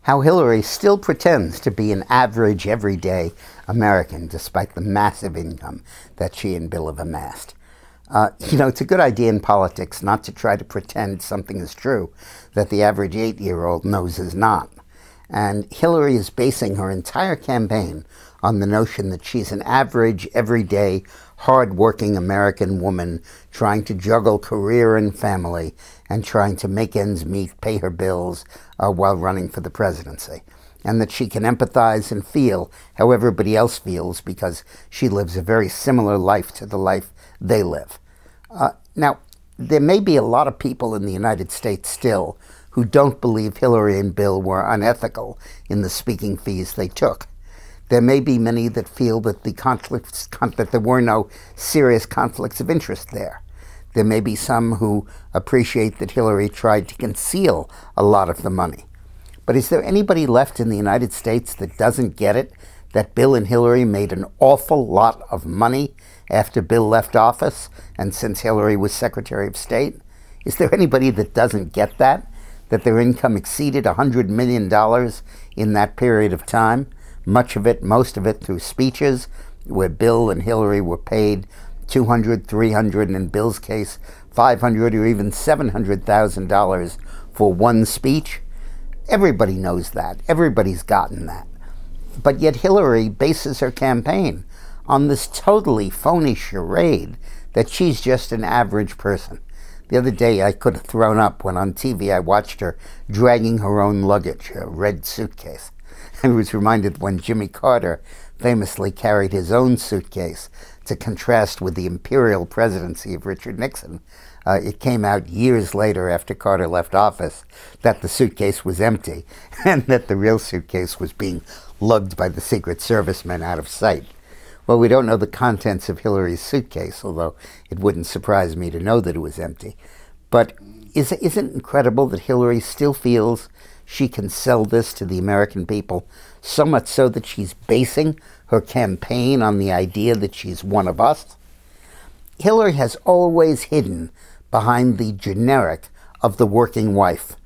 How Hillary still pretends to be an average, everyday American despite the massive income that she and Bill have amassed. It's a good idea in politics not to try to pretend something is true that the average 8-year-old knows is not. And Hillary is basing her entire campaign on the notion that she's an average, everyday, hard-working American woman trying to juggle career and family and trying to make ends meet, pay her bills while running for the presidency. And that she can empathize and feel how everybody else feels because she lives a very similar life to the life they live. Now, there may be a lot of people in the United States still who don't believe Hillary and Bill were unethical in the speaking fees they took. There may be many that feel that that there were no serious conflicts of interest there. There may be some who appreciate that Hillary tried to conceal a lot of the money. But is there anybody left in the United States that doesn't get it, that Bill and Hillary made an awful lot of money after Bill left office and since Hillary was Secretary of State? Is there anybody that doesn't get that their income exceeded $100 million in that period of time? Most of it through speeches where Bill and Hillary were paid $200,000, $300,000, and in Bill's case, $500,000 or even $700,000 for one speech. Everybody knows that. Everybody's gotten that. But yet Hillary bases her campaign on this totally phony charade that she's just an average person. The other day I could have thrown up when on TV I watched her dragging her own luggage, a red suitcase. I was reminded when Jimmy Carter famously carried his own suitcase to contrast with the imperial presidency of Richard Nixon. It came out years later after Carter left office that the suitcase was empty and that the real suitcase was being lugged by the Secret Service men out of sight. Well, we don't know the contents of Hillary's suitcase, although it wouldn't surprise me to know that it was empty. But isn't it incredible that Hillary still feels she can sell this to the American people, so much so that she's basing her campaign on the idea that she's one of us? Hillary has always hidden behind the generic of the working wife,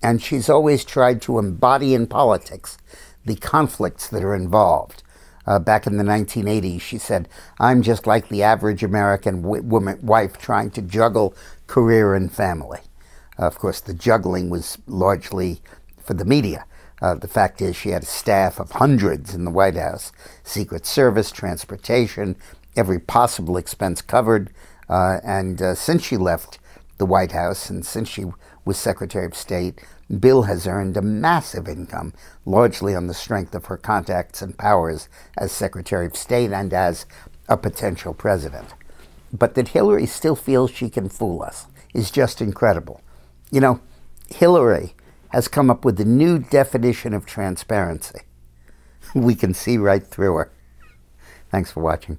and she's always tried to embody in politics the conflicts that are involved. Back in the 1980s, she said, "I'm just like the average American wife trying to juggle career and family." Of course, the juggling was largely for the media. The fact is she had a staff of hundreds in the White House, Secret Service, transportation, every possible expense covered. And since she left the White House and since she was Secretary of State, Bill has earned a massive income, largely on the strength of her contacts and powers as Secretary of State and as a potential president. But that Hillary still feels she can fool us is just incredible. You know, Hillary has come up with a new definition of transparency. We can see right through her. Thanks for watching.